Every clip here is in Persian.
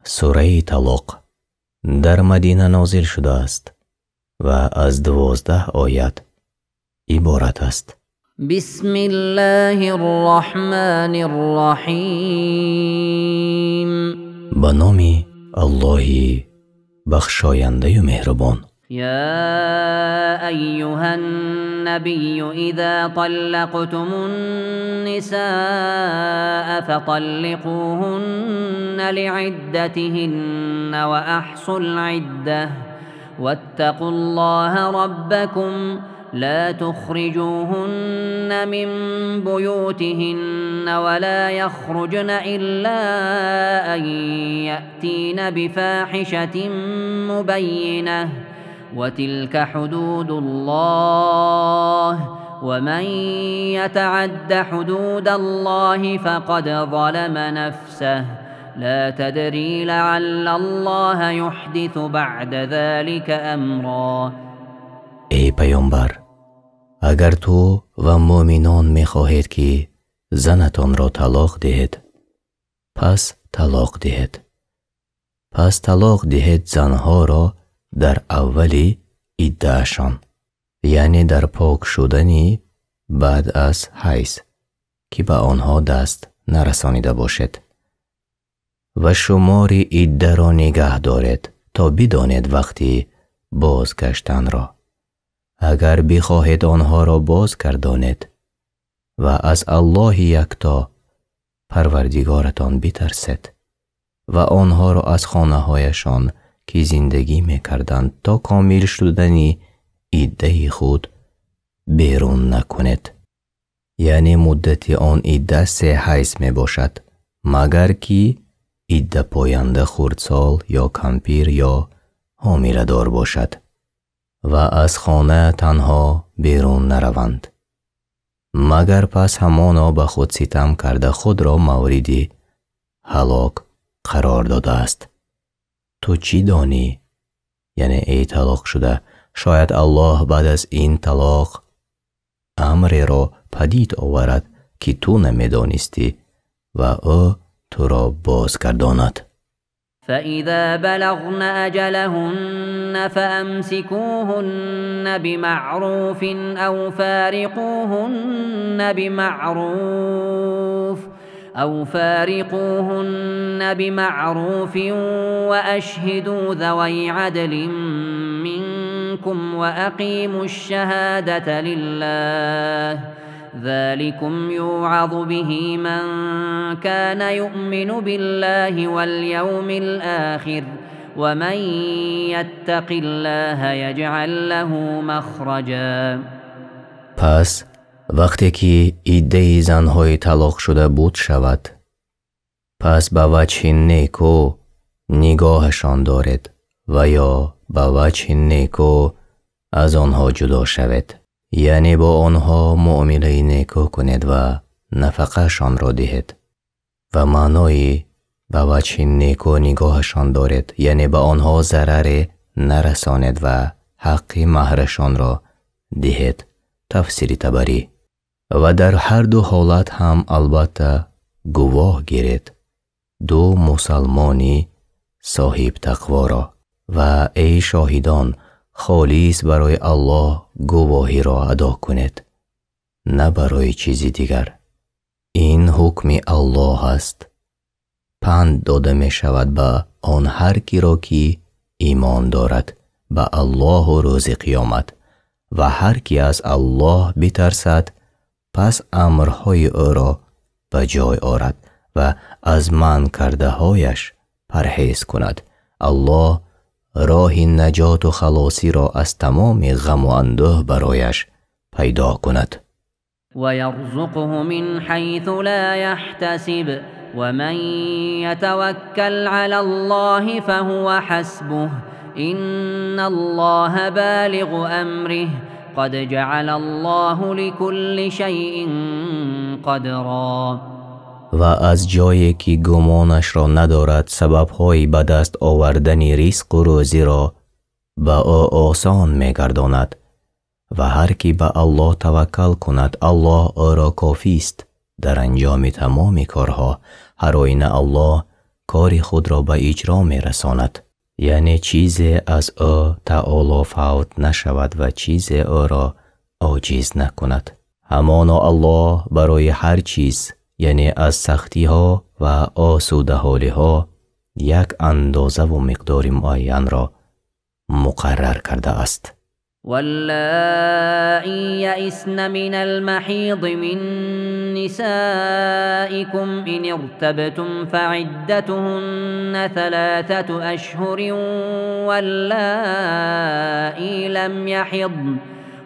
سوره طلاق در مدینه نازل شده است و از 12 آیت عبارت است. بسم الله الرحمن الرحیم. به نام الله بخشاینده و مهربان. يا أيها النبي إذا طلقتم النساء فطلقوهن لعدتهن وأحصوا العدة واتقوا الله ربكم لا تخرجوهن من بيوتهن ولا يخرجن إلا أن يأتين بفاحشة مبينة وتلك حدود الله ومن يتعد حدود الله فقد ظلم نفسه لا تدري لعل الله يحدث بعد ذلك امرا. ای پیامبر، اگر تو و مؤمنان می‌خواهید که زنتان را طلاق دهید، پس طلاق دهید زنها را در اولی عده‌شان، یعنی در پاک شدنی بعد از حیض که به آنها دست نرسانیده باشد و شمار عده را نگه دارید تا بدانید وقتی بازگشتن را. اگر بخواهید آنها را بازگردانید و از الله یکتا پروردگارتان بترسید و آنها را از خانه هایشان که زندگی میکردند تا کامل شدنی عده خود بیرون نکنید، یعنی مدت آن عده 3 حیض می باشد، مگر که عده پاینده خردسال یا کمپیر یا حامله دار باشد و از خانه تنها بیرون نروند، مگر پس همانا به خود ستم کرده خود را موردی هلاک قرار داده است. تو چی دانی؟ یعنی ای طلاق شده، شاید الله بعد از این طلاق امری را پدید آورد که تو نمیدانستی و او تو را بازگرداند. فإذا بلغن أجلهن فأمسكوهن بمعروف أو فارقوهن بمعروف وأشهدوا ذوي عدل منكم وأقيموا الشهادة لله ذلكم يوعظ به من كان يؤمن بالله واليوم الآخر ومن يتق الله يجعل له مخرجا. پس وقتی که عده زنهای طلاق شده بود شود، پس به وجه نیکو نگاهشان دارید و یا به وجه نیکو از آنها جدا شوید، یعنی با آنها معامله نیکو کنید و نفقهشان را دهید. و معنای به وجه نیکو نگاهشان دارید یعنی به آنها ضرر نرسانید و حق مهرشان را دهید. تفسیر طبری. و در هر دو حالت هم البته گواه گیرید 2 مسلمانی صاحب تقوا را و ای شاهدان خالص برای الله گواهی را ادا کنید، نه برای چیزی دیگر. این حکم الله است. پند داده می شود به آن هر کی را که ایمان دارد به الله و روز قیامت و هر کی از الله بترسد پس امرهای او را به جای آورد و از من کرده هایش پرهیز کند. الله راه نجات و خلاصی را از تمام غم و اندوه برایش پیدا کند. و یرزقه من حیث لا یحتسب و من یتوکل علی الله فهو حسبه ان الله بالغ امره قد جعل الله لكل شيء قدرا. و از جایی که گمانش را ندارد سبب‌های به دست آوردن رزق و روزی را به او آسان می‌گرداند و هر کی به الله توکل کند الله او را کافی است در انجام تمام کارها. هر آینه الله کار خود را به اجرا می رساند. یعنی چیز از او تعالی فوت نشود و چیز او را عاجز نکند. همانا الله برای هر چیز، یعنی از سختی ها و آسوده حالی ها، یک اندازه و مقدار معین را مقرر کرده است. واللائي يئسن من المحيض من نسائكم إن ارتبتم فعدتهن 3 أشهر واللائي لم يحضن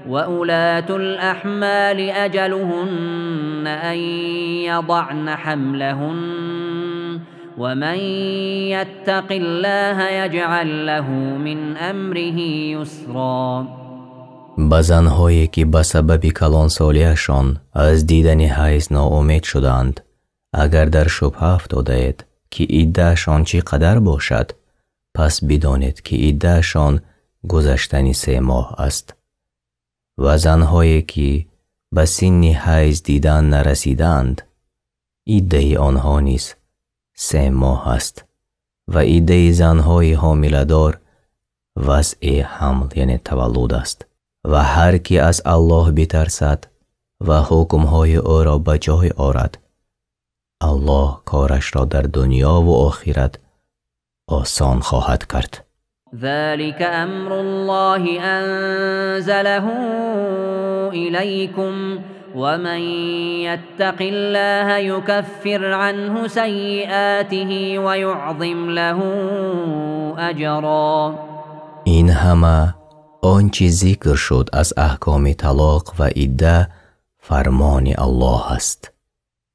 وأولاة الأحمال أجلهن أن يضعن حملهن ومن يتق الله يجعل له من أمره يسرا. به زنهایی که به سبب کلانسالیشان از دیدن حیض ناامید شدند، اگر در شبهه افتادید که عده‌شان چقدر باشد، پس بدانید که عده‌شان گذشتن 3 ماه است. و زنهایی که به سن حیض دیدن نرسیدند، عده آنها نیز 3 ماه است. و عده زنهای حامله‌دار وضع حمل یعنی تولد است. و هر کی از الله بترسد و حکمهای او را به جای آورد، الله کارش را در دنیا و آخرت آسان خواهد کرد. ذلك امر الله انزله الیکم ومن يتق الله يكفر عنه سیئاته ويعظم له اجرا. این همه آنچه ذکر شد از احکام طلاق و عده فرمان الله است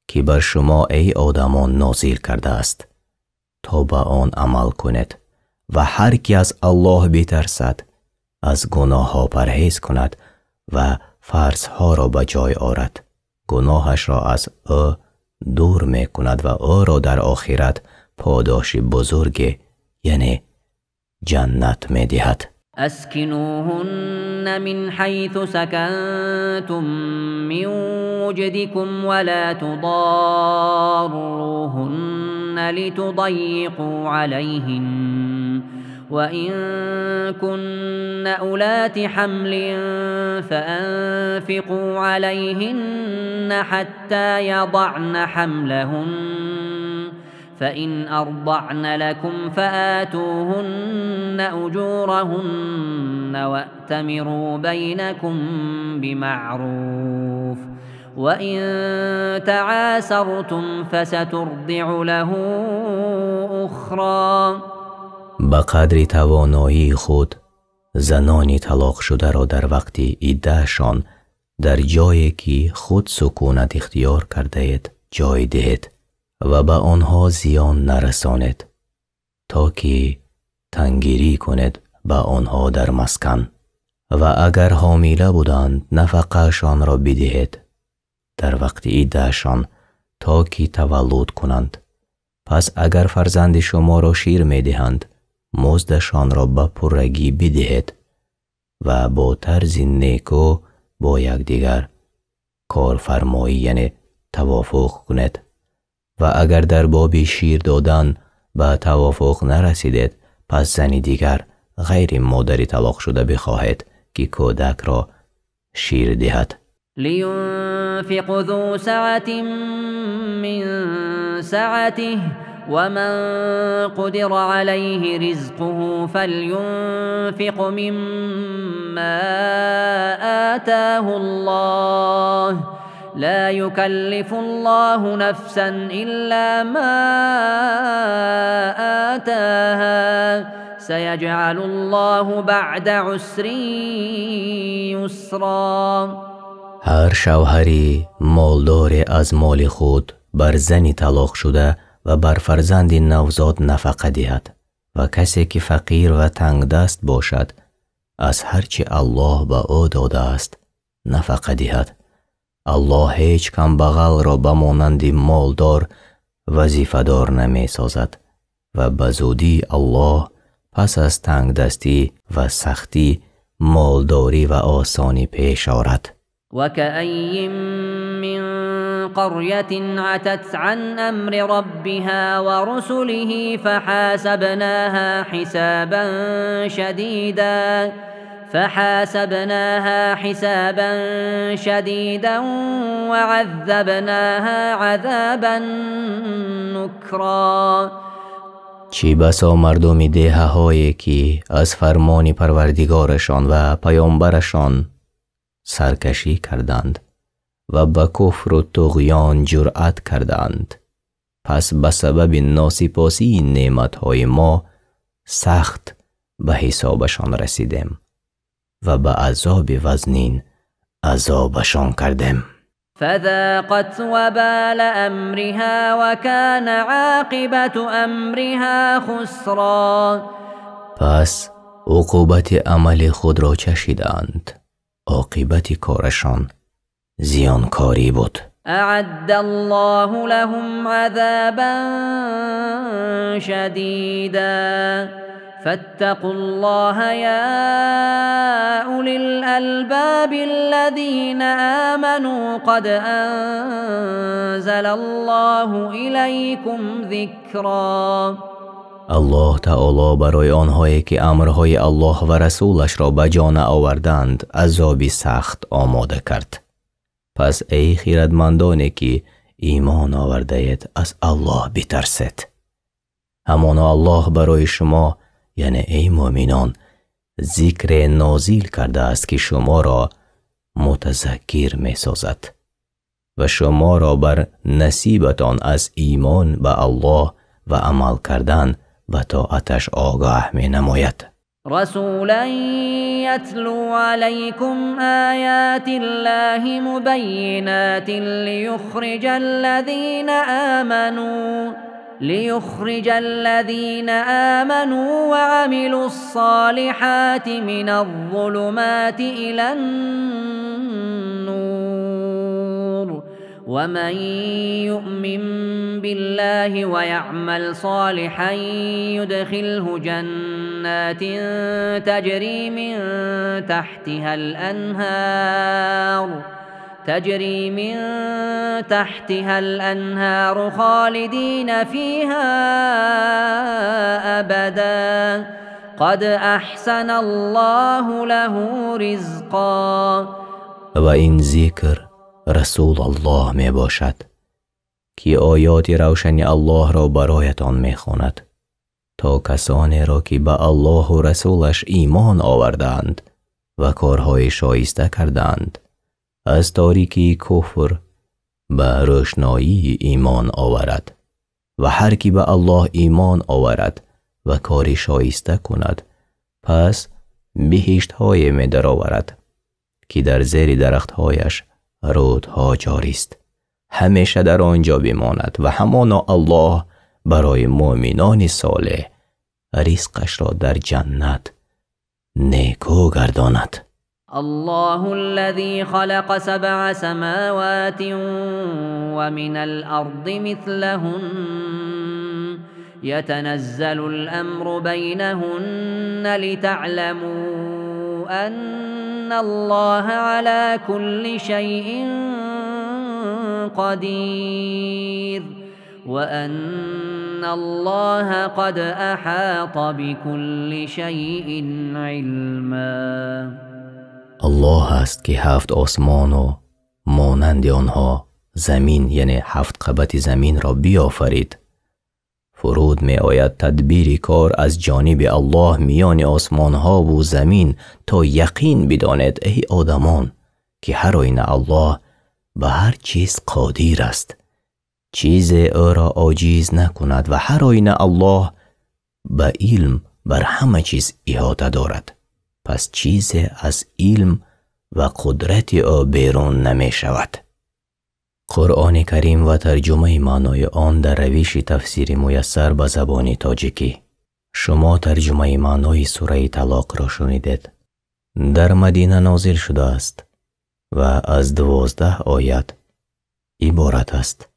که بر شما ای آدمان نازل کرده است تا به آن عمل کنید. و هر کی از الله بترسد، از گناه ها پرهیز کند و فرض ها را به جای آورد، گناهش را از او دور می کند و او را در آخرت پاداش بزرگ یعنی جنت می دهد. اسکنوهن من حيث سكنتم من وجدكم ولا تضاروهن لتضيقوا عليهن وإن كن أولات حمل فأنفقوا عليهن حتى يضعن حملهن فإن أرضعن لكم فآتوهن أجورهن وأتمروا بينكم بمعروف وإن تعاسرتم فسترضع له أخرى. به قدر توانایی خود زنان طلاق شده را در وقت عده‌شان در جایی که خود سکونت اختیار کرده اید جای دهید و به آنها زیان نرسانید تا که تنگیری کنید به آنها در مسکن. و اگر حامله بودند نفقه‌شان را بدهید در وقت عده‌شان تا که تولد کنند. پس اگر فرزند شما را شیر می دهند مزدشان را به پرگی بدهید و با طرز نیکو با یکدیگر کارفرمایی یعنی توافق کنید. و اگر در باب شیر دادن به توافق نرسیدید، پس زنی دیگر غیر مادری طلاق شده بخواهید که کودک را شیر دهد. لینفق ذو سعة من سعته ومن قدر عليه رزقه فلينفق مما آتاه الله لا يكلف الله نفسا إلا ما آتاها سيجعل الله بعد عسر يسرا. هر شوهری مالدار از مال خود بر زنی طلاق شده و بر فرزند نوزاد نفقه دهد و کسی که فقیر و تنگ دست باشد از هرچی الله به او داده است نفقه دهد. الله هیچ کم بغل را به مانند مالدار وظیفه‌دار نمی سازد و به زودی الله پس از تنگ دستی و سختی مالداری و آسانی پیش آورد. وكأي من قرية عتت عن أمر ربها ورسله فحاسبناها حسابا شديدا وعذبناها عذابا نكرا. چی بسا مردمی دهه هایی که از فرمان پروردگارشان و پیامبرشان سرکشی کردند و به کفر و طغیان جرأت کردند، پس به سبب ناسپاسی این نعمتهای ما سخت به حسابشان رسیدیم و به عذاب وزنین عذابشان کردیم. فذاقت وبال امرها وكان عاقبت امرها خسرا. پس عقوبت عمل خود را چشیدند، عاقبت کارشان زیانکاری بود. اعد الله لهم عذابا شديدا فاتقوا الله يا أولي الألباب الذين آمنوا قد أنزل الله إليكم ذكرا. الله تعالی برای آنهایی که امرهای الله و رسولش را به جا آوردند عذابی سخت آماده کرد. پس ای خیرتمندانی که ایمان آورده اید از الله بترسید. همانا الله برای شما یعنی ای مؤمنان ذکر نازل کرده است که شما را متذکر می سازد و شما را بر نصیبتان از ایمان به الله و عمل کردن و طاعتش آگاه می نماید. رسولا يتلو عليكم آيات الله مبينات ليخرج الذين آمنوا وعملوا الصالحات من الظلمات إلى النور ومن يؤمن بالله ويعمل صالحا يدخله جنات تجري من تحتها الأنهار خالدين فيها أبدا قد أحسن الله له رزقا. و این ذکر رسول الله می باشد که آیات روشن الله را برایتان می خواند تا کسانی را که به الله و رسولش ایمان آوردند و کارهای شایسته کردند از تاریکی کفر به روشنایی ایمان آورد و هر کی به الله ایمان آورد و کاری شایسته کند پس بهشت های می در آورد که در زیر درختهایش رودها جاری است، همیشه در آنجا بماند و همانا الله برای مؤمنان صالح رزقش را در جنت نیکو گرداند. الله الذي خلق 7 سماوات ومن الأرض مثلهن يتنزل الأمر بينهن لتعلموا أن الله على كل شيء قدير وأن الله قد أحاط بكل شيء علما. الله است که 7 آسمان و مانند آنها زمین یعنی 7 قبط زمین را بیافرید. فرود می آید تدبیر کار از جانب الله میان آسمان ها و زمین تا یقین بدانید ای آدمان که هر آینه الله به هر چیز قادر است، چیز او را عاجز نکند و هر آینه الله به علم بر همه چیز احاطه دارد. پس چیز از علم و قدرت او بیرون نمی شود. قرآن کریم و ترجمه معنای آن در روش تفسیر میسر به زبان تاجیکی. شما ترجمه معنای سوره طلاق را شنیدید. در مدینه نازل شده است و از 12 آیت عبارت است.